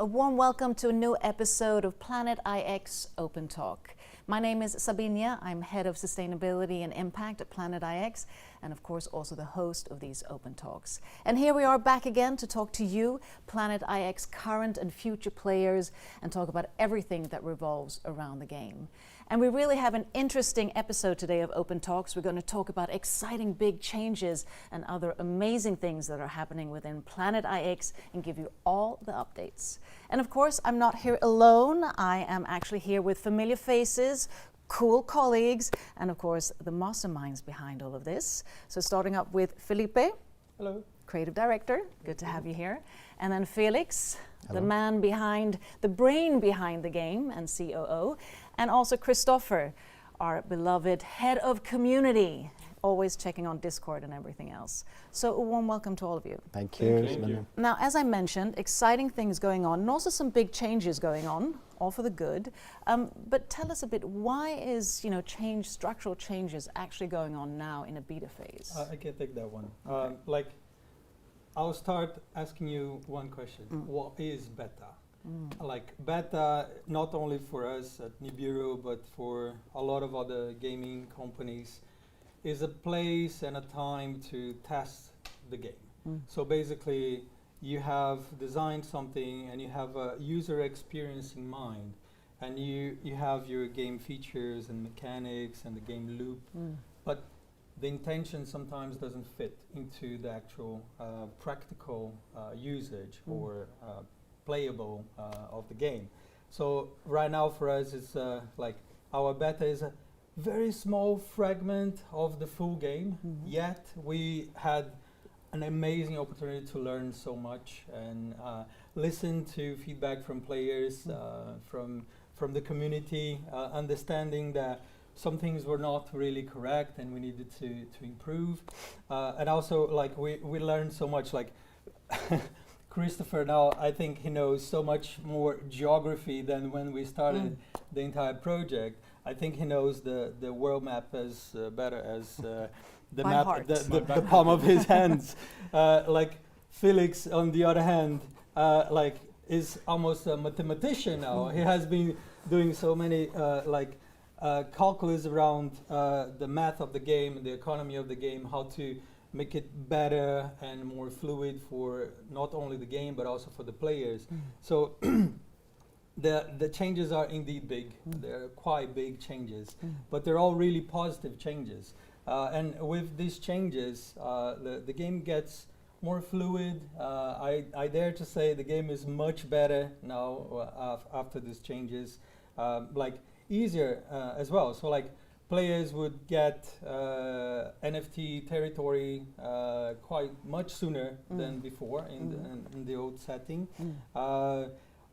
A warm welcome to a new episode of Planet IX Open Talk. My name is Sabinia. I'm Head of Sustainability and Impact at Planet IX, and of course also the host of these Open Talks. And here we are back again to talk to you, Planet IX current and future players, and talk about everything that revolves around the game. And we really have an interesting episode today of Open Talks. We're going to talk about exciting big changes and other amazing things that are happening within Planet IX and give you all the updates. And of course, I'm not here alone. I am actually here with familiar faces, cool colleagues, and of course, the masterminds behind all of this. So starting up with Felipe. Hello. Creative Director. Good to have you here. And then Felix, Hello. the man behind, the brain behind the game and COO. And also Christopher, our beloved Head of Community, always checking on Discord and everything else. So a warm welcome to all of you. Thank you. Thank you. Now, as I mentioned, exciting things going on and also some big changes going on, all for the good. But tell us a bit, why is structural changes actually going on now in a beta phase? I can take that one. I'll start asking you one question. What is beta? Beta, not only for us at Nibiru, but for a lot of other gaming companies, is a place and a time to test the game. So basically, you have designed something and you have a user experience in mind, and you have your game features and mechanics and the game loop, but the intention sometimes doesn't fit into the actual practical usage or playable of the game. So right now for us, it's our beta is a very small fragment of the full game, yet we had an amazing opportunity to learn so much and listen to feedback from players, from the community, understanding that some things were not really correct and we needed to improve. And also we learned so much, Christopher now, I think he knows so much more geography than when we started the entire project. I think he knows the world map as better as the By map, heart. the palm of his hands. Felix, on the other hand, is almost a mathematician now. He has been doing so many calculus around the math of the game, the economy of the game, how to make it better and more fluid for not only the game but also for the players. So the changes are indeed big. They're quite big changes, but they're all really positive changes. And with these changes, the game gets more fluid. I dare to say the game is much better now after these changes, easier as well. So players would get NFT territory quite much sooner than before in the old setting.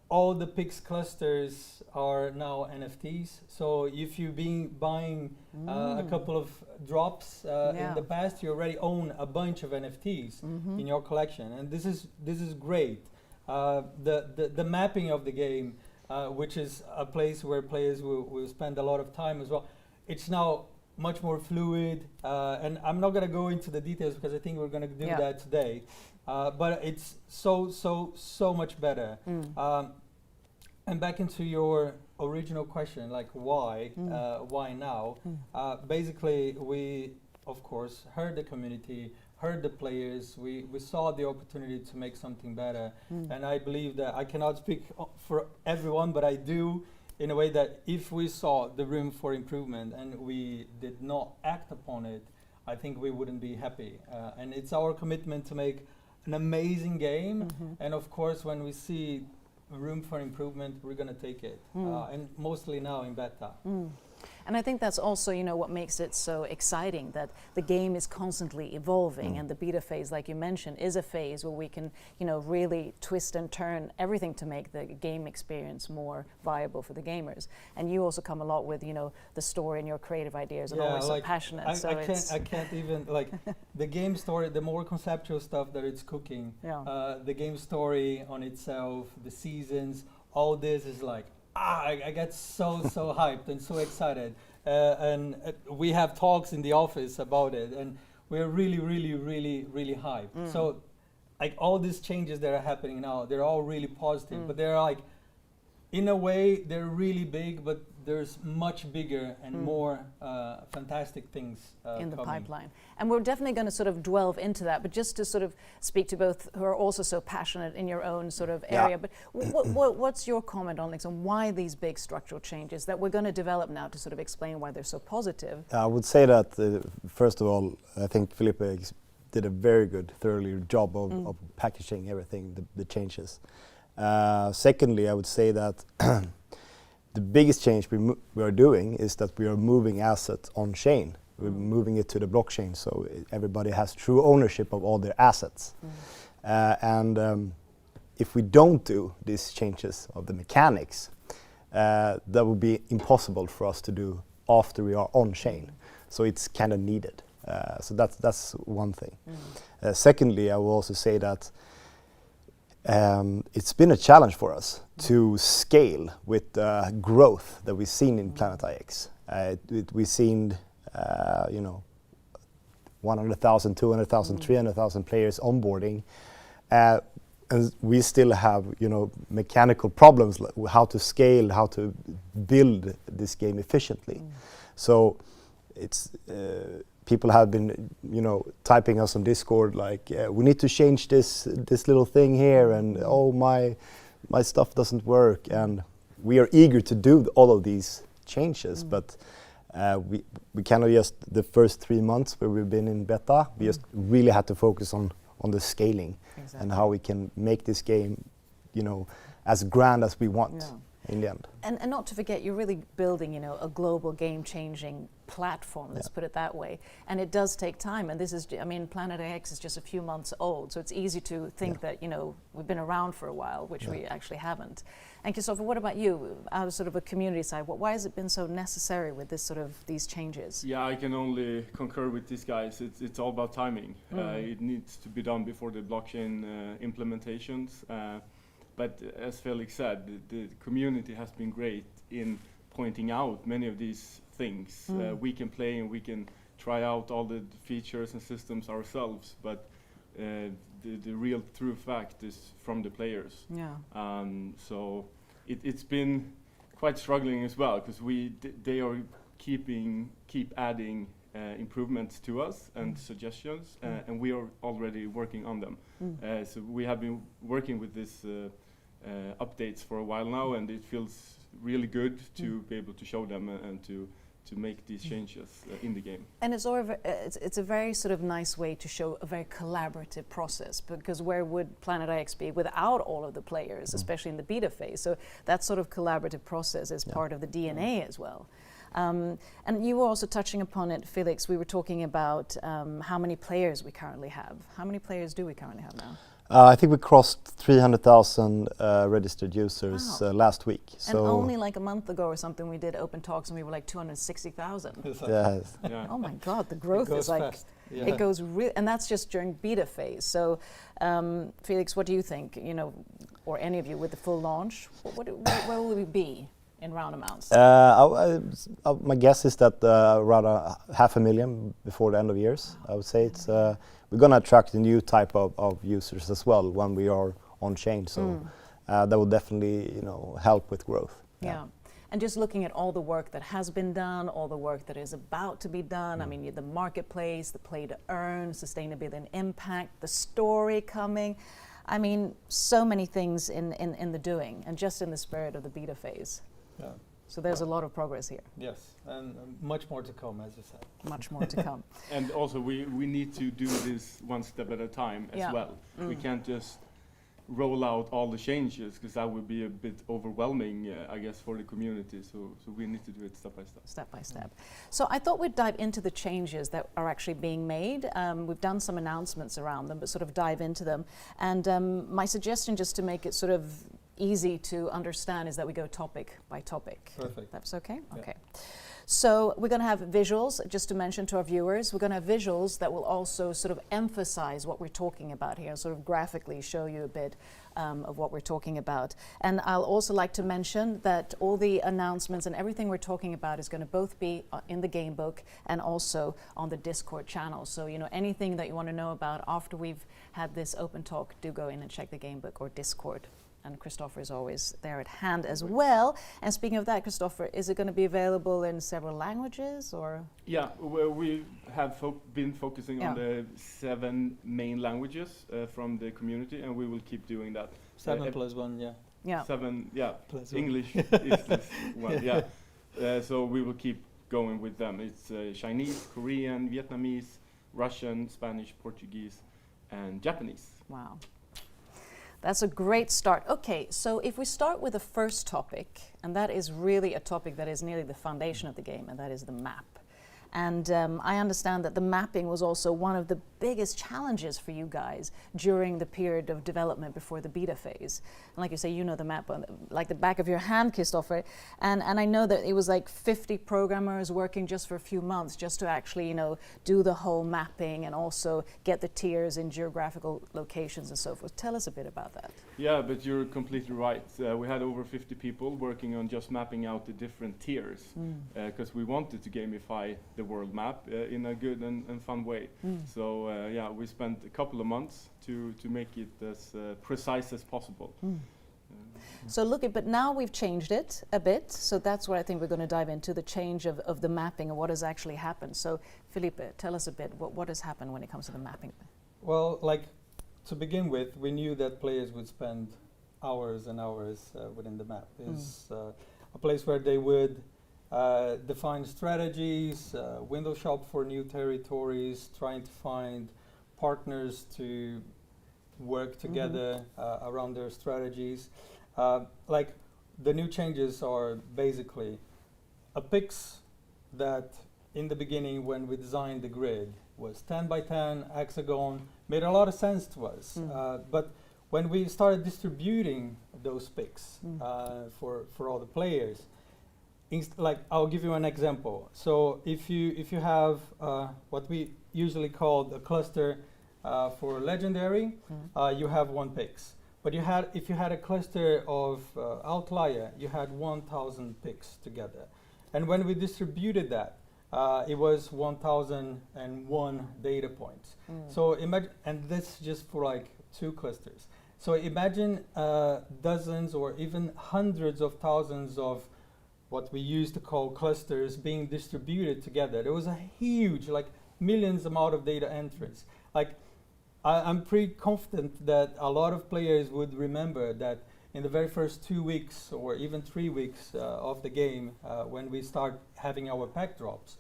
All the Pix clusters are now NFTs. So if you've been buying a couple of drops in the past, you already own a bunch of NFTs in your collection, and this is great. The mapping of the game, which is a place where players will spend a lot of time as well. It's now much more fluid, and I'm not going to go into the details because I think we're going to do that today. But it's so much better. And back into your original question, why now? Basically, we of course heard the community, heard the players. We saw the opportunity to make something better, and I believe that I cannot speak for everyone, but I do. In a way that if we saw the room for improvement and we did not act upon it, I think we wouldn't be happy. And it's our commitment to make an amazing game. And of course, when we see room for improvement, we're going to take it. And mostly now in beta. And I think that's also, what makes it so exciting, that the game is constantly evolving, and the beta phase, like you mentioned, is a phase where we can, really twist and turn everything to make the game experience more viable for the gamers. And you also come a lot with, the story and your creative ideas, and always so passionate. I can't even the game story, the more conceptual stuff that it's cooking. The game story on itself, the seasons, all this is I get so hyped and so excited, and we have talks in the office about it, and we're really hyped. So like all these changes that are happening now, they're all really positive, but they're like, in a way, they're really big, but there's much bigger and more fantastic things in the coming. pipeline. And we're definitely going to sort of delve into that, but just to sort of speak to both who are also so passionate in your own sort of area, but what's your comment on this, and why these big structural changes that we're going to develop now to sort of explain why they're so positive? I would say that, first of all, I think Felipe did a very good, thoroughly job of packaging everything, the changes. Secondly, I would say that the biggest change we are doing is that we are moving assets on chain. We're moving it to the blockchain, so everybody has true ownership of all their assets. And if we don't do these changes of the mechanics, that would be impossible for us to do after we are on chain. So it's kind of needed. So that's one thing. Secondly, I will also say that it's been a challenge for us to scale with the growth that we've seen in Planet IX. We've seen, 100,000, 200,000, 300,000 players onboarding, and we still have, mechanical problems, like how to scale, how to build this game efficiently. So it's people have been, typing us on Discord like, we need to change this little thing here, and oh, my stuff doesn't work. And we are eager to do all of these changes, but we cannot just, the first 3 months where we've been in beta, we just really had to focus on the scaling and how we can make this game, as grand as we want. In the end. And not to forget, you're really building, a global game-changing platform, let's put it that way. And it does take time. And this is, Planet IX is just a few months old, so it's easy to think that, we've been around for a while, which we actually haven't. And Christopher, what about you, out of sort of a community side, why has it been so necessary with this sort of these changes? Yeah, I can only concur with these guys. It's all about timing. It needs to be done before the blockchain implementations. But as Felix said, the community has been great in pointing out many of these things. We can play and we can try out all the features and systems ourselves, but the real true fact is from the players. So it's been quite struggling as well, because they are keep adding improvements to us and suggestions, and we are already working on them. So we have been working with this updates for a while now, and it feels really good to be able to show them and to make these changes in the game. And it's a very sort of nice way to show a very collaborative process, because where would Planet IX be without all of the players, especially in the beta phase? So that sort of collaborative process is part of the DNA as well. And you were also touching upon it, Felix. We were talking about how many players we currently have. How many players do we currently have now? I think we crossed 300,000 registered users last week. And only like a month ago or something, we did open talks and we were like 260,000. Yes. Oh my God, the growth is like, fast. it goes real, and that's just during beta phase. So, Felix, what do you think, or any of you with the full launch, where will we be in round amounts? My guess is that around 500,000 before the end of years. I would say it's we're going to attract a new type of users as well when we are on chain. So that will definitely help with growth. Yeah. And just looking at all the work that has been done, all the work that is about to be done. I mean, the marketplace, the play to earn, sustainability and impact, the story coming. I mean, so many things in the doing, and just in the spirit of the beta phase. Yeah. So there's a lot of progress here. Yes, and much more to come, as you said. Much more to come. And also we need to do this one step at a time as well. We can't just roll out all the changes, because that would be a bit overwhelming, I guess, for the community. So we need to do it step by step. Step by step. So I thought we'd dive into the changes that are actually being made. We've done some announcements around them, but sort of dive into them. And my suggestion, just to make it sort of easy to understand, is that we go topic by topic. Perfect. That's okay? Yeah. Okay. So we're going to have visuals, just to mention to our viewers, we're going to have visuals that will also sort of emphasize what we're talking about here, sort of graphically show you a bit of what we're talking about. And I'll also like to mention that all the announcements and everything we're talking about is going to both be in the game book and also on the Discord channel. So, you know, anything that you want to know about after we've had this open talk, do go in and check the game book or Discord. And Christopher is always there at hand as well. And speaking of that, Christopher, is it going to be available in several languages or? Yeah, well, we have been focusing on the 7 main languages from the community, and we will keep doing that. 7 plus 1, yeah. Yeah. 7, yeah. Plus English is this one, yeah. So we will keep going with them. It's Chinese, Korean, Vietnamese, Russian, Spanish, Portuguese, and Japanese. Wow. That's a great start. Okay, so if we start with the first topic, and that is really a topic that is nearly the foundation of the game, and that is the map. And I understand that the mapping was also one of the biggest challenges for you guys during the period of development before the beta phase. And like you say, you know the map on like the back of your hand, Christopher. And I know that it was like 50 programmers working just for a few months just to actually, you know, do the whole mapping and also get the tiers in geographical locations and so forth. Tell us a bit about that. Yeah, but you're completely right. We had over 50 people working on just mapping out the different tiers because we wanted to gamify the world map in a good and fun way. So yeah, we spent a couple of months to make it as precise as possible. So look, but now we've changed it a bit. So that's what I think we're going to dive into, the change of the mapping and what has actually happened. So Felipe, tell us a bit, what has happened when it comes to the mapping? Well, like, to begin with, we knew that players would spend hours and hours within the map. It's a place where they would define strategies, window shop for new territories, trying to find partners to work together around their strategies. Like, the new changes are basically a pix that in the beginning when we designed the grid was 10 by 10 hexagon, made a lot of sense to us. But when we started distributing those picks for all the players, like, I'll give you an example. So if you have what we usually call a cluster for legendary, you have 1 picks. But if you had a cluster of outlier, you had 1,000 picks together. And when we distributed that, it was 1,001 data points. So imagine, and this just for like 2 clusters. So imagine dozens or even hundreds of thousands of what we used to call clusters being distributed together. There was a huge, like, millions amount of data entries. Like, I'm pretty confident that a lot of players would remember that in the very first 2 weeks or even 3 weeks of the game, when we start having our pack drops,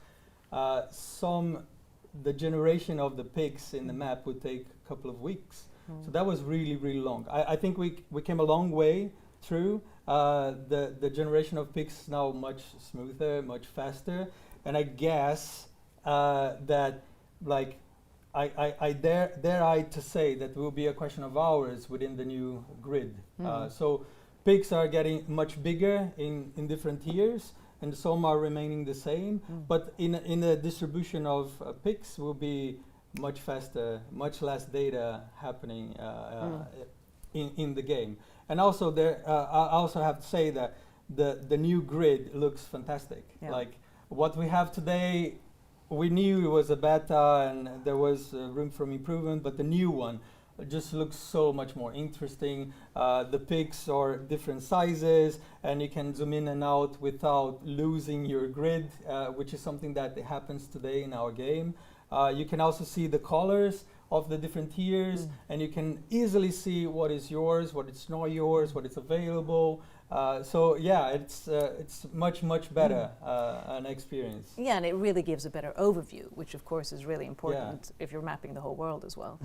the generation of the picks in the map would take a couple of weeks. So that was really, really long. I think we came a long way through. The generation of picks now much smoother, much faster. And I guess that, like, I dare to say that will be a question of hours within the new grid. So picks are getting much bigger in different tiers, and some are remaining the same. But in the distribution of picks will be much faster, much less data happening in the game. And also I also have to say that the new grid looks fantastic. Yeah. Like, what we have today, we knew it was a beta and there was room for improvement, but the new one just looks so much more interesting. The picks are different sizes and you can zoom in and out without losing your grid, which is something that happens today in our game. You can also see the colors of the different tiers, and you can easily see what is yours, what is not yours, what is available. So yeah, it's much better an experience. Yeah, and it really gives a better overview, which of course is really important if you're mapping the whole world as well.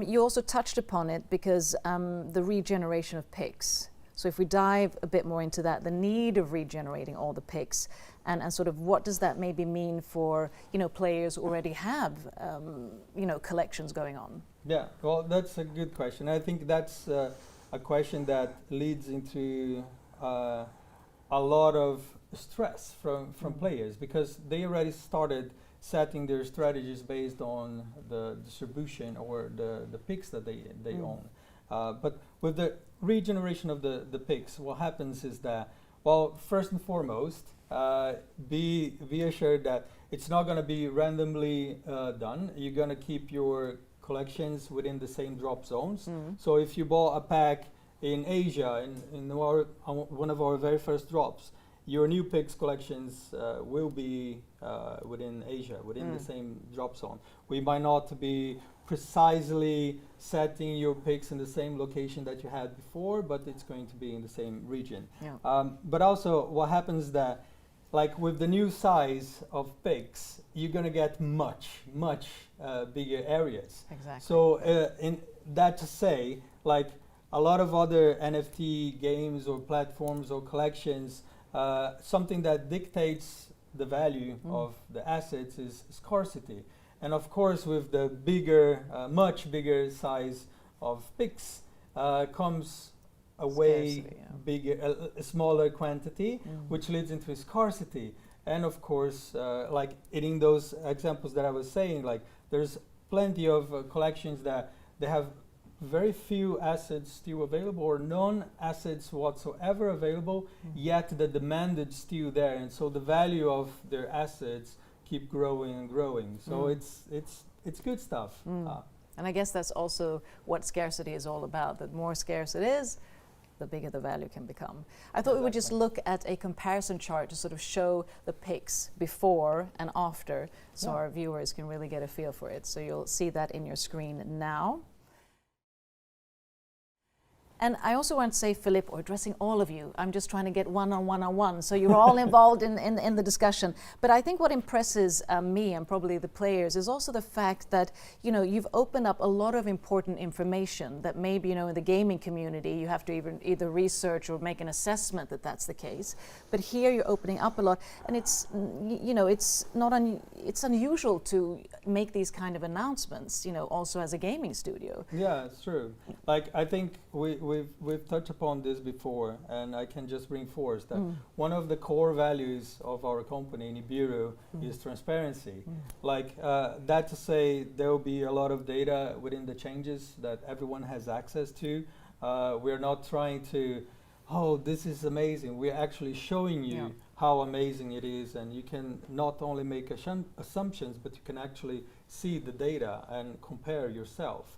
You also touched upon it because the regeneration of picks. So if we dive a bit more into that, the need of regenerating all the picks, and sort of what does that maybe mean for, you know, players who already have, you know, collections going on? Yeah, well, that's a good question. I think that's a question that leads into a lot of stress from players, because they already started setting their strategies based on the distribution or the picks that they own. But with the regeneration of the picks, what happens is that, well, first and foremost, be assured that it's not going to be randomly done. You're going to keep your collections within the same drop zones. So if you bought a pack in Asia, in one of our very first drops, your new picks collections will be within Asia, within the same drop zone. We might not be precisely setting your picks in the same location that you had before, but it's going to be in the same region. But also what happens that, like with the new size of picks, you're going to get much bigger areas. Exactly. So in that to say, like a lot of other NFT games or platforms or collections, something that dictates the value of the assets is scarcity. And of course, with the bigger, much bigger size of picks comes a way bigger, a smaller quantity, which leads into scarcity. And of course, like in those examples that I was saying, like there's plenty of collections that they have very few assets still available or non-assets whatsoever available, yet the demand is still there, and so the value of their assets keep growing and growing. So it's good stuff. And I guess that's also what scarcity is all about. The more scarce it is, the bigger the value can become. I thought we would just look at a comparison chart to sort of show the picks before and after, so our viewers can really get a feel for it. So you'll see that in your screen now. And I also want to say, Philippe, or addressing all of you, I'm just trying to get one-on-one, so you're all involved in the discussion. But I think what impresses me and probably the players is also the fact that, you know, you've opened up a lot of important information that maybe, you know, in the gaming community, you have to either research or make an assessment that that's the case. But here you're opening up a lot, and it's, you know, it's unusual to make these kind of announcements, you know, also as a gaming studio. Yeah, it's true. Like, I think we've touched upon this before, and I can just reinforce that one of the core values of our company, Nibiru, is transparency. Like that to say, there will be a lot of data within the changes that everyone has access to. We're not trying to, oh, this is amazing. We're actually showing you how amazing it is, and you can not only make assumptions, but you can actually see the data and compare yourself.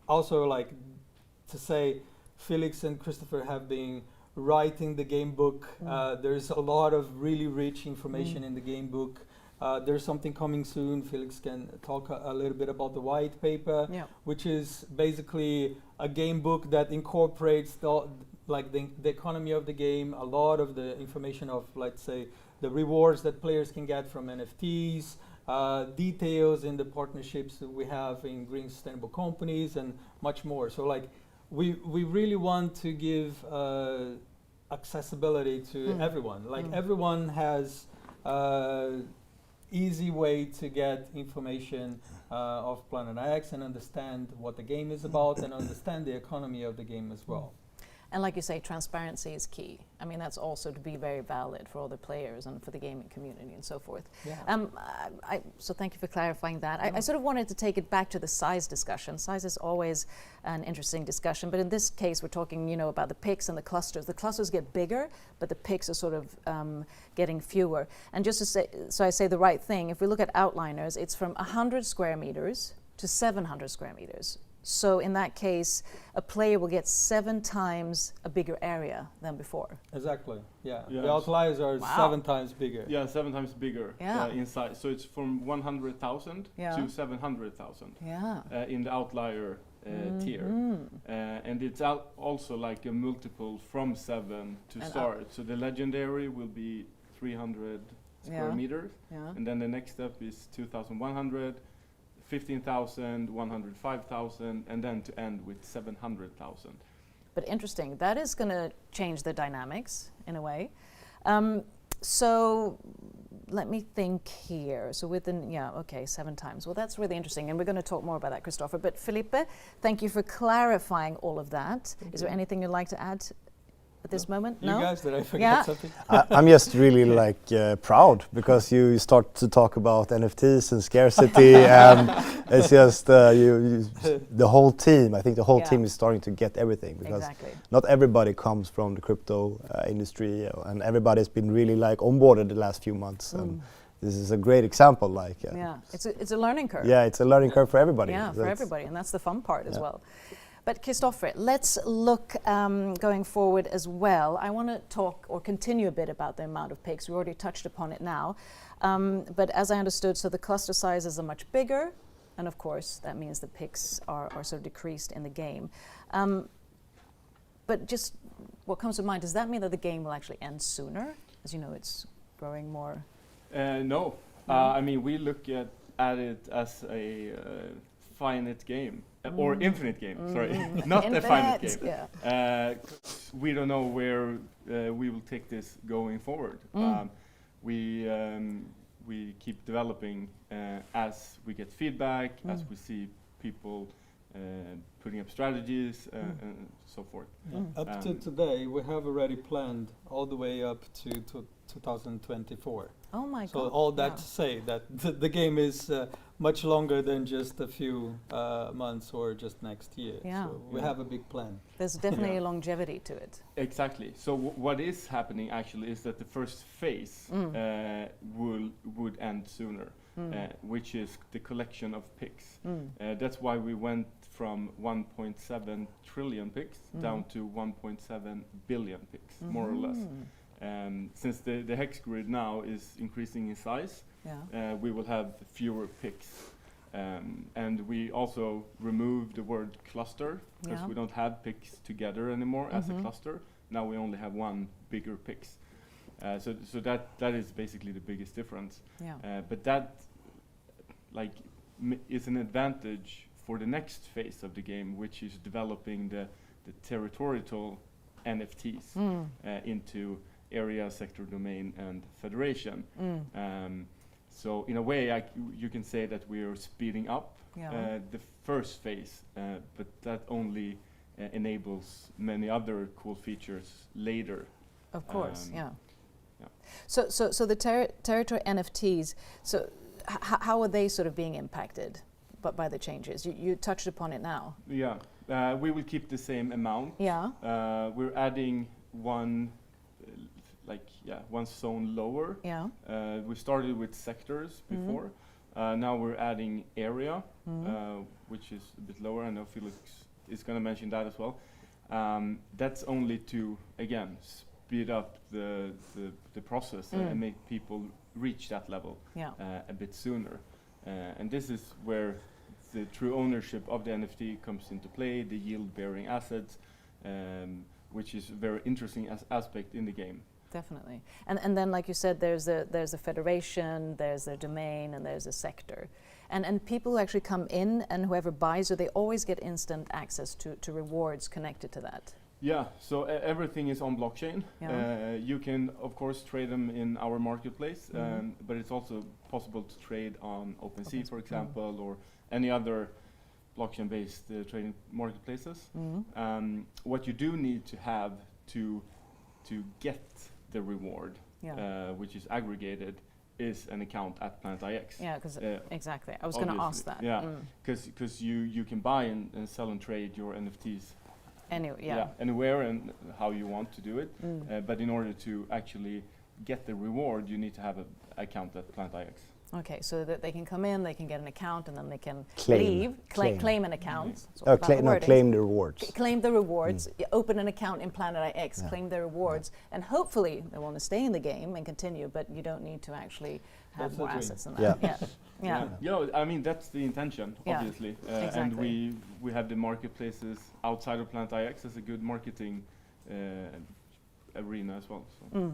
Also, like, to say, Felix and Christopher have been writing the game book. There's a lot of really rich information in the game book. There's something coming soon. Felix can talk a little bit about the white paper, which is basically a game book that incorporates the economy of the game, a lot of the information of, let's say, the rewards that players can get from NFTs, details in the partnerships that we have in green sustainable companies, and much more. So, like, we really want to give accessibility to everyone. Like everyone has easy way to get information of Planet X and understand what the game is about and understand the economy of the game as well. And like you say, transparency is key. I mean, that's also to be very valid for all the players and for the gaming community and so forth. So thank you for clarifying that. I sort of wanted to take it back to the size discussion. Size is always an interesting discussion, but in this case, we're talking, you know, about the picks and the clusters. The clusters get bigger, but the picks are sort of getting fewer. And just to say, so I say the right thing, if we look at outliners, it's from 100 square meters to 700 square meters. So in that case, a player will get 7 times a bigger area than before. Exactly, yeah. The outliers are 7 times bigger. Yeah, 7 times bigger in size. So it's from 100,000 to 700,000 in the outlier tier. And it's also like a multiple from 7 to start. So the legendary will be 300 square meters. And then the next step is 2,100. 15,000, 105,000, and then to end with 700,000. But interesting, that is going to change the dynamics in a way. So let me think here. So within, 7 times. Well, that's really interesting, and we're going to talk more about that, Christopher. But Felipe, thank you for clarifying all of that. Is there anything you'd like to add at this moment? You No? guys, did I forget Yeah. something? I'm just really proud because you start to talk about NFTs and scarcity, and it's just the whole team. I think the whole Yeah. team is starting to get everything because Exactly. not everybody comes from the crypto industry, and everybody's been really onboarded the last few months. And this is a great example. Yeah, it's a learning curve. Yeah, it's a learning curve for everybody. Yeah, for everybody, and that's the fun part as Yeah. well. But Kristoffer, let's look going forward as well. I want to talk or continue a bit about the amount of pigs. We already touched upon it now. But as I understood, so the cluster sizes are much bigger, and of course that means the pigs are sort of decreased in the game. But just what comes to mind, does that mean that the game will actually end sooner? As you know, it's growing more. No. I mean, we look at it as a finite game or infinite game. Sorry, not a finite game. Yeah. We don't know where we will take this going forward. We keep developing as we get feedback, as we see people putting up strategies and so forth. Up to today, we have already planned all the way up to 2024. Oh my God. So all that yeah. to say that the game is much longer than just a few months or just next year. Yeah. So we have a big plan. There's definitely a longevity to it. Exactly. So what is happening actually is that the first phase would end sooner, which is the collection of pigs. That's why we went from 1.7 trillion pigs down to 1.7 billion pigs, more or less. Since the hex grid now is increasing in size, we will have fewer pigs. And we also removed the word cluster because we don't have pigs together anymore as a cluster. Now we only have one bigger pigs. So that is basically the biggest difference. But that is an advantage for the next phase of the game, which is developing the territorial NFTs into area, sector, domain, and federation. So in a way, you can say that we are speeding up the first phase, but that only enables many other cool features later. Of course, So the territory NFTs, so how are they sort of being impacted by the changes? You touched upon it now. Yeah, we will keep the same amount. Yeah. We're adding one zone lower. Yeah. We started with sectors before. Now we're adding area, which is a bit lower. I know Felix is going to mention that as well. That's only to, again, speed up the process and make people reach that level a bit sooner. And this is where the true ownership of the NFT comes into play, the yield-bearing assets, which is a very interesting aspect in the game. Definitely. And then, like you said, there's a federation, there's a domain, and there's a sector. And people who actually come in and whoever buys, so they always get instant access to rewards connected to that. Yeah, so everything is on blockchain. You can, of course, trade them in our marketplace, but it's also possible to trade on OpenSea, for example, or any other blockchain-based trading marketplaces. What you do need to have to get the reward, which is aggregated, is an account at Planet.ix. Yeah, because exactly. I was going to ask that. Yeah, because you can buy and sell and trade your NFTs anywhere and how you want to do it. But in order to actually get the reward, you need to have an account at Planet.ix. Okay, so that they can come in, they can get an account, and then they can claim an account. Claim the rewards. Claim the rewards. Open an account in Planet.ix, claim the rewards, and hopefully they want to stay in the game and continue. But you don't need to actually have more assets than that. You know, I mean, that's the intention, obviously. Exactly. And we have the marketplaces outside of Planet.ix as a good marketing arena as well. So.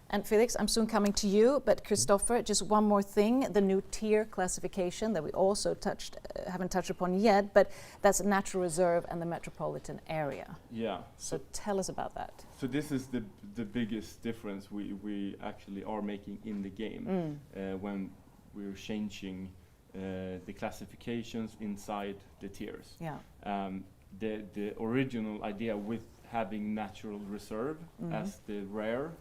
And Felix, I'm soon coming to you, but Kristoffer, just one more thing, the new tier classification that we also haven't touched upon yet, but that's natural reserve and the metropolitan area. Yeah. So tell us about that. So this is the biggest difference we actually are making in the game when we're changing the classifications inside the tiers. the original idea with having natural reserve as the rare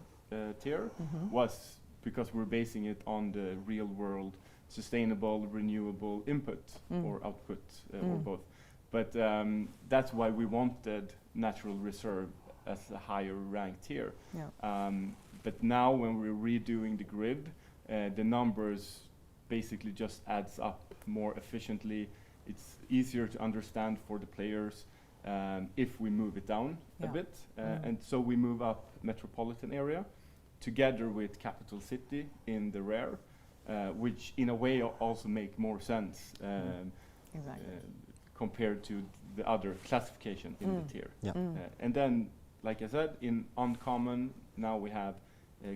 tier was because we're basing it on the real world sustainable renewable input or output or both. But that's why we wanted natural reserve as a higher ranked tier. Yeah. But now when we're redoing the grid, the numbers basically just adds up more efficiently. It's easier to understand for the players if we move it down a bit. And so we move up metropolitan area together with capital city in the rare, which in a way also make more sense compared to the other classification in the tier. Yeah. And then, like I said, in uncommon, now we have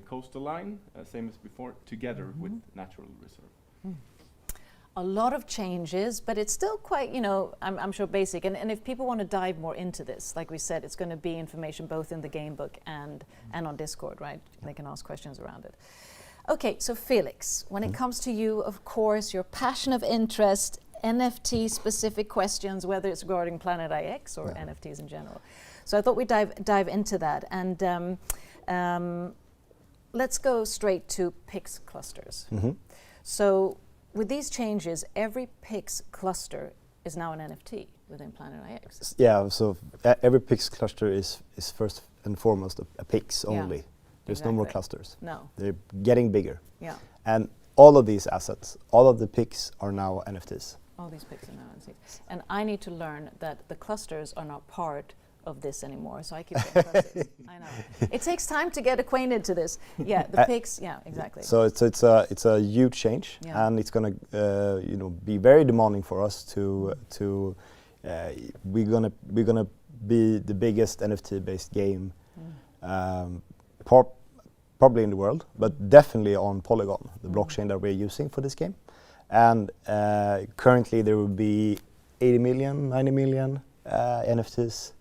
coastal line, same as before, together with natural reserve. A lot of changes, but it's still quite, you know, I'm sure basic. And if people want to dive more into this, like we said, it's going to be information both in the game book and on Discord, right? They can ask questions around it. Okay, so Felix, when it comes to you, of course, your passion of interest, NFT-specific questions, whether it's regarding Planet IX or NFTs in general. So I thought we'd dive into that. And let's go straight to PIX clusters. So with these changes, every PIX cluster is now an NFT within Planet IX. Yeah, so every PIX cluster is first and foremost a PIX only. There's no more clusters. No. They're getting bigger. Yeah. And all of these assets, all of the PIX are now NFTs. All these PIX are now NFTs. And I need to learn that the clusters are not part of this anymore, so I keep saying clusters. I know. It takes time to get acquainted to this. Yeah, the PIX, yeah, exactly. So it's a huge change, and it's going to be very demanding for us to we're gonna be the biggest NFT-based game probably in the world, but definitely on Polygon, the blockchain that we're using for this game. And currently there will be 80 million, 90 million NFTs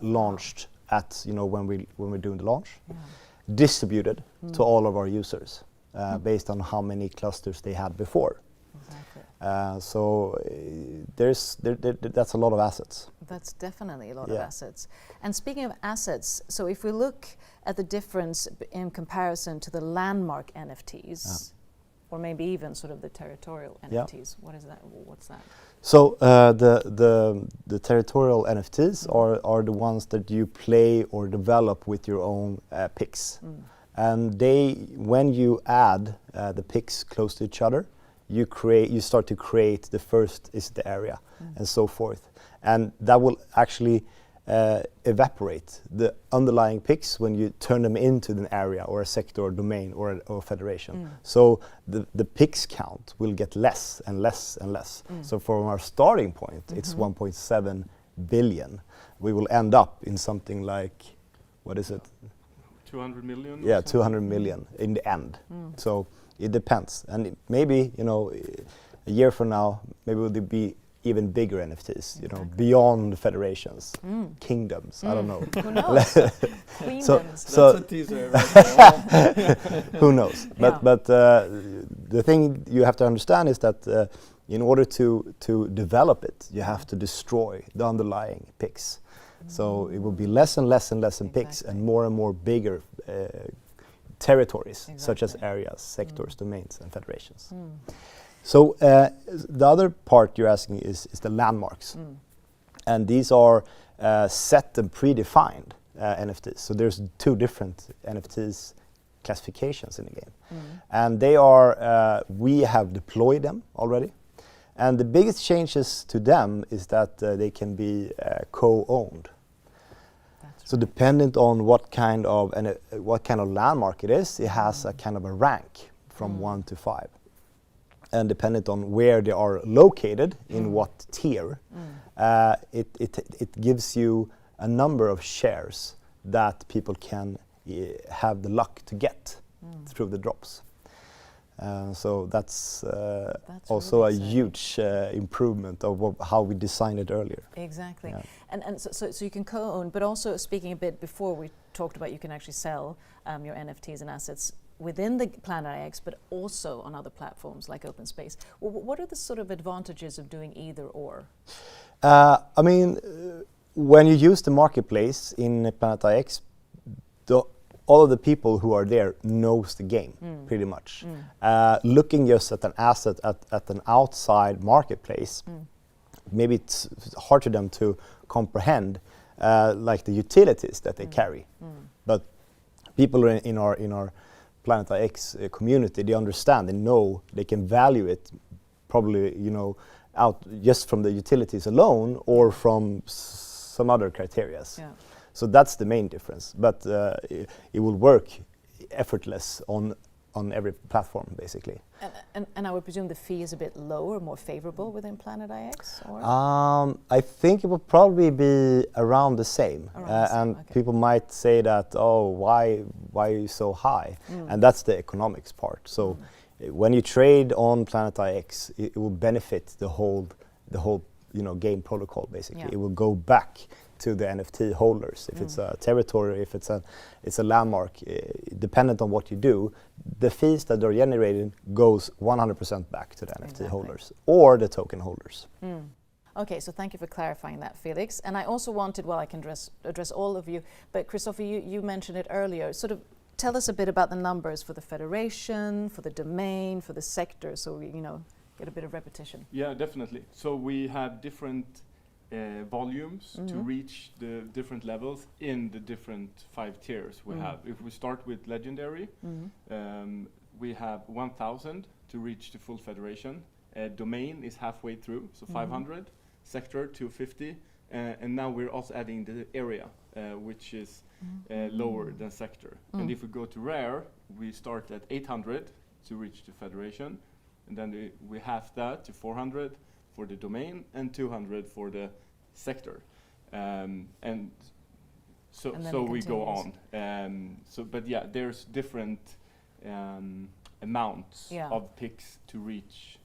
launched at when we're doing the launch, distributed to all of our users based on how many clusters they had before. Exactly. So that's a lot of assets. That's definitely a lot of assets. And speaking of assets, so if we look at the difference in comparison to the landmark NFTs, or maybe even sort of the territorial NFTs, what is that? What's that? So the territorial NFTs are the ones that you play or develop with your own PIX. And when you add the PIX close to each other, you start to create the first is the area and so forth. And that will actually evaporate the underlying PIX when you turn them into an area or a sector or domain or a federation. So the PIX count will get less and less and less. So from our starting point, it's 1.7 billion. We will end up in something like, what is it? 200 million? Yeah, 200 million in the end. So it depends. And maybe, a year from now, maybe it will be even bigger NFTs, beyond federations, kingdoms, I don't know. Who knows? Queendoms. So that's a teaser. Right? Who knows? But the thing you have to understand is that in order to develop it, you have to destroy the underlying PIX. So it will be less and less and less in PIX and more bigger territories, such as areas, sectors, domains, and federations. So the other part you're asking is the landmarks. And these are set and predefined NFTs. So there's two different NFTs classifications in the game. And they are, we have deployed them already. And the biggest changes to them is that they can be co-owned. So dependent on what kind of landmark it is, it has a kind of a rank from 1 to 5. And dependent on where they are located, in what tier, it gives you a number of shares that people can have the luck to get through the drops. So that's also really a huge improvement of how we designed it earlier. Exactly. Yeah. And so you can co-own, but also speaking a bit before we talked about you can actually sell your NFTs and assets. within the Planet IX, but also on other platforms like Open Space. What are the sort of advantages of doing either or? I mean, when you use the marketplace in Planet IX, all of the people who are there knows the game pretty much. Looking just at an asset at an outside marketplace, maybe it's hard for them to comprehend like the utilities that they carry. But people in our Planet IX community, they understand, they know, they can value it probably, you know, out just from the utilities alone or from some other criteria. Yeah. So that's the main difference. But it will work effortless on every platform, basically. And I would presume the fee is a bit lower, more favorable within Planet IX? Or? I think it will probably be around the same. And okay. people might say that, oh, why are you so high? And that's the economics part. So when you trade on Planet IX, it will benefit the whole game protocol, basically. Yeah. It will go back to the NFT holders. If it's a territory, if it's a landmark, dependent on what you do, the fees that are generated goes 100% back to the NFT holders or the token holders. Okay, so thank you for clarifying that, Felix. And I also wanted, well, I can address all of you, but Christopher, you mentioned it earlier. Sort of tell us a bit about the numbers for the federation, for the domain, for the sector, so we, get a bit of repetition. Yeah, definitely. So we have different volumes to reach the different levels in the different 5 tiers we have. If we start with legendary, we have 1,000 to reach the full federation. Domain is halfway through, so 500. Sector 250, and now we're also adding the area, which is lower than sector. And if we go to rare, we start at 800 to reach the federation, and then we half that to 400 for the domain and 200 for the sector, and so we go on. But yeah, there's different amounts of picks to reach,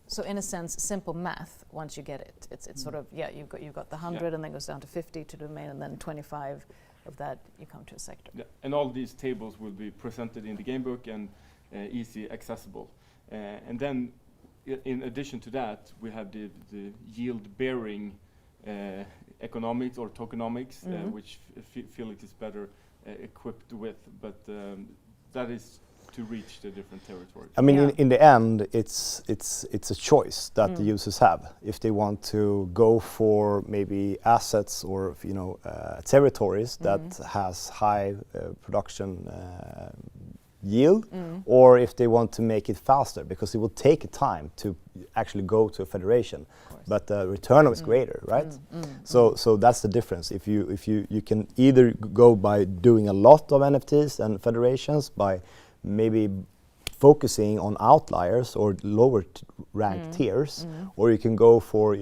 So in a sense, simple math. Once you get it, it's sort of you've got the 100, and then goes down to 50 to the domain, and then 25 of that you come to a sector. Yeah. And all these tables will be presented in the gamebook and easy accessible. And then, in addition to that, we have the yield-bearing economics or tokenomics, which Felix is better equipped with. But that is to reach the different territories. I mean, in the end, it's a choice that the users have. If they want to go for maybe assets or territories that has high production yield, or if they want to make it faster, because it will take time to actually go to a federation, but the return is greater, right? So that's the difference. If you can either go by doing a lot of NFTs and federations by maybe focusing on outliers or lower ranked tiers, or you can go for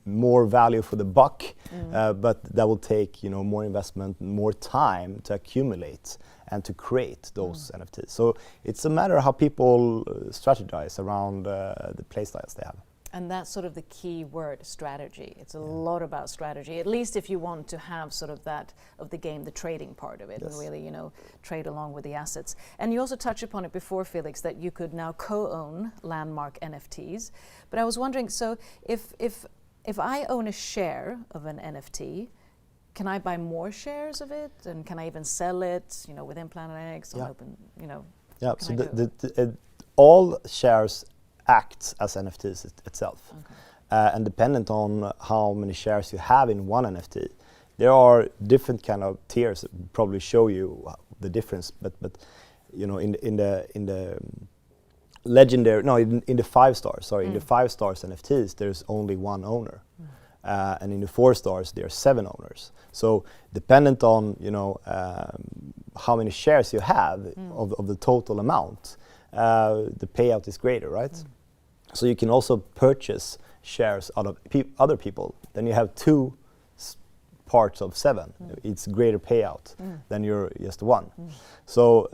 more value for the buck, but that will take more investment, more time to accumulate and to create those NFTs. So it's a matter of how people strategize around the play styles they have. And that's sort of the key word, strategy. It's a lot about strategy, at least if you want to have sort of that of the game, the trading part of it, and really, trade along with the assets. And you also touched upon it before, Felix, that you could now co-own landmark NFTs. But I was wondering, so if I own a share of an NFT, can I buy more shares of it, and can I even sell it, within Planet X or open, Yeah. So all shares acts as NFTs itself, and dependent on how many shares you have in one NFT, there are different kind of tiers that probably show you the difference. But in the legendary, in the 5 stars, sorry, in the 5 stars NFTs, there's only one owner. And in the 4 stars, there are 7 owners. So dependent on how many shares you have of the total amount, the payout is greater, right? So you can also purchase shares out of other people. Then you have 2 parts of 7. It's greater payout than you're just 1. So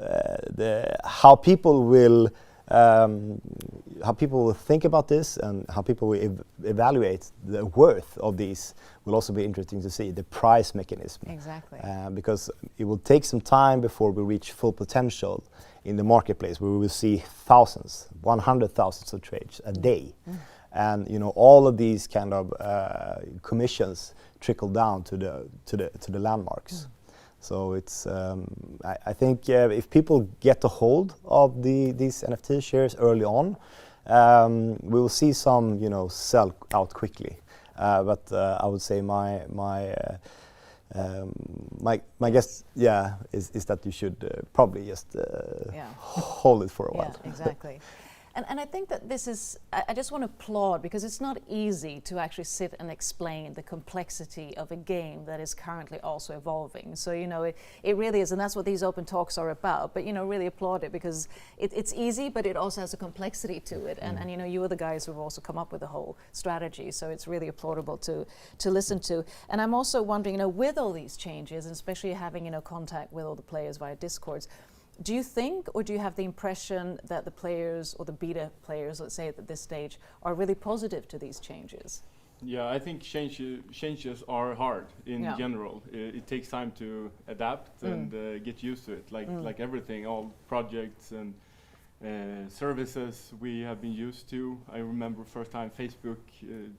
how people will how people will think about this and how people will evaluate the worth of these will also be interesting to see, the price mechanism. Exactly. Because it will take some time before we reach full potential in the marketplace, where we will see thousands, 100,000 of trades a day. And all of these kind of commissions trickle down to the landmarks. So it's I think if people get a hold of these NFT shares early on, we will see some sell out quickly. But I would say my guess is that you should probably just hold it for a while. Yeah, exactly. And I think that this is, I just want to applaud, because it's not easy to actually sit and explain the complexity of a game that is currently also evolving. So, it really is, and that's what these open talks are about. But, really applaud it, because it's easy, but it also has a complexity to it. And you are the guys who have also come up with the whole strategy. So it's really applaudable to listen to. And I'm also wondering, with all these changes, and especially having, contact with all the players via Discords, do you think, or do you have the impression that the players, or the beta players, let's say at this stage, are really positive to these changes? Yeah, I think changes are hard in general. It takes time to adapt and get used to it, like everything, all projects and services we have been used to. I remember first time Facebook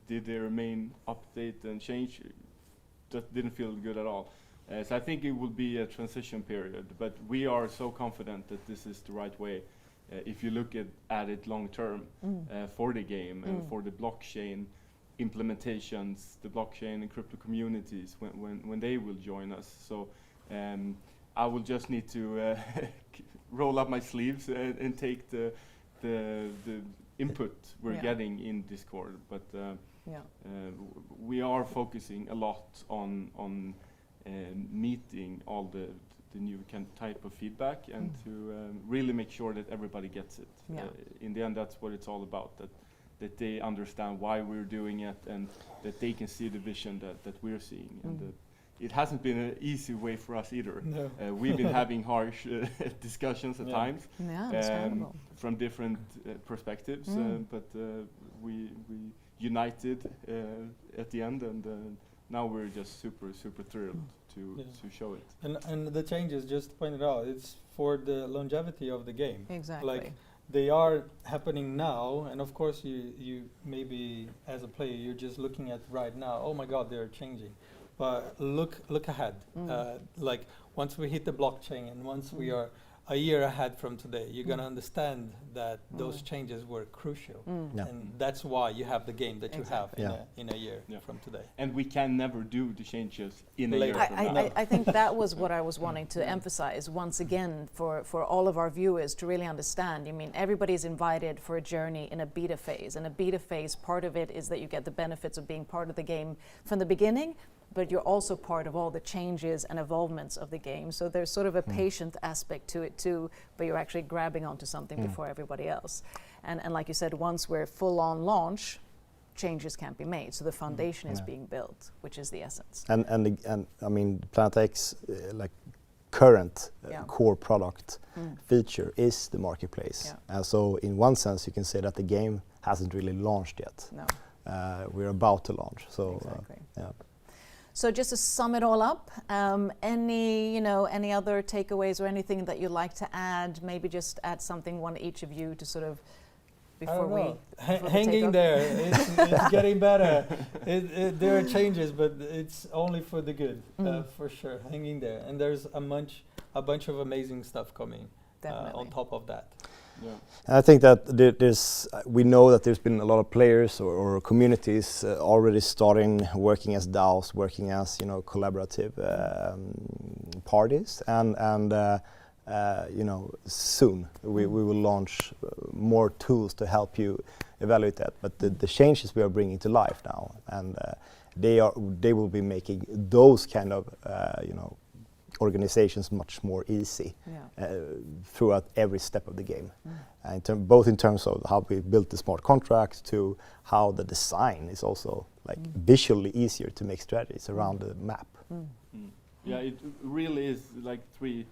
did their main update and change, just didn't feel good at all. So I think it will be a transition period, but we are so confident that this is the right way. If you look at it long term for the game and for the blockchain implementations, the blockchain and crypto communities when they will join us. So I will just need to roll up my sleeves and take the input we're getting in Discord. But we are focusing a lot on meeting all the new type of feedback and to really make sure that everybody gets it. In the end, that's what it's all about, that they understand why we're doing it and that they can see the vision that we're seeing. And it hasn't been an easy way for us either. No. We've been having harsh discussions at times from different perspectives, but we united at the end, and now we're just super thrilled to show it. And the changes, just pointed out, it's for the longevity of the game. Exactly. Like, they are happening now, and of course you maybe as a player you're just looking at right now, oh my god, they're changing. But look ahead. Like, once we hit the blockchain and once we are a year ahead from today, you're going to understand that those changes were crucial. And that's why you have the game that you have in a year from today. And we can never do the changes in a year from now. I think that was what I was wanting to emphasize once again for all of our viewers to really understand. I mean, everybody's invited for a journey in a beta phase. And a beta phase, part of it is that you get the benefits of being part of the game from the beginning, but you're also part of all the changes and evolvements of the game. So there's sort of a patient aspect to it too, but you're actually grabbing onto something before everybody else. And like you said, once we're full on launch, changes can't be made. So the foundation is being built, which is the essence. And I mean, Planet X, like current core product feature is the marketplace. So in one sense, you can say that the game hasn't really launched yet. No. We're about to launch. So exactly. So just to sum it all up, any other takeaways or anything that you'd like to add? Maybe just add something, one each of you, to sort of before we hanging there. It's getting better. There are changes, but it's only for the good, for sure. Hanging there, and there's a bunch of amazing stuff coming on top of that. Yeah. And I think that we know that there's been a lot of players or communities already starting working as DAOs, working as collaborative parties, and soon we will launch more tools to help you evaluate that. But the changes we are bringing to life now, and they will be making those kind of organizations much more easy throughout every step of the game, both in terms of how we built the smart contracts to how the design is also like visually easier to make strategies around the map. Yeah, it really is like three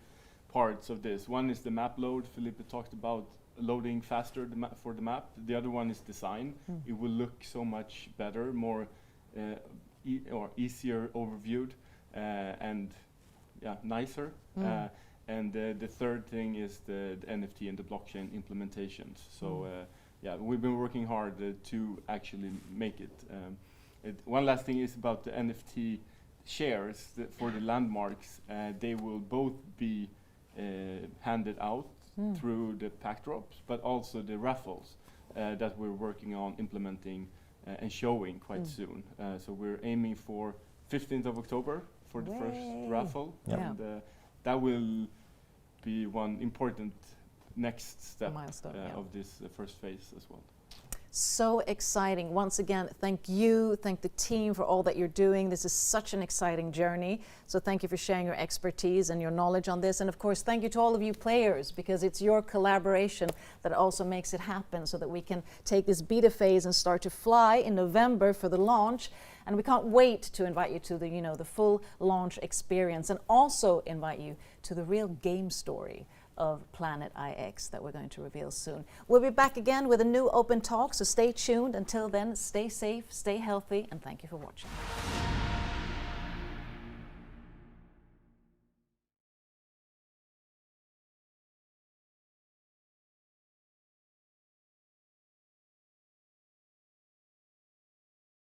parts of this. One is the map load. Felipe talked about loading faster for the map. The other one is design. It will look so much better, more or easier overviewed, and nicer. And the third thing is the NFT and the blockchain implementations. So we've been working hard to actually make it. One last thing is about the NFT shares for the landmarks. They will both be handed out through the pack drops, but also the raffles that we're working on implementing and showing quite soon. So we're aiming for 15th of October for the first raffle, and that will be one important next step of this first phase as well. So exciting. Once again, thank you, thank the team for all that you're doing. This is such an exciting journey. So thank you for sharing your expertise and your knowledge on this. And of course, thank you to all of you players, because it's your collaboration that also makes it happen, so that we can take this beta phase and start to fly in November for the launch. And we can't wait to invite you to the, the full launch experience, and also invite you to the real game story of Planet IX that we're going to reveal soon. We'll be back again with a new open talk, so stay tuned. Until then, stay safe, stay healthy, and thank you for watching.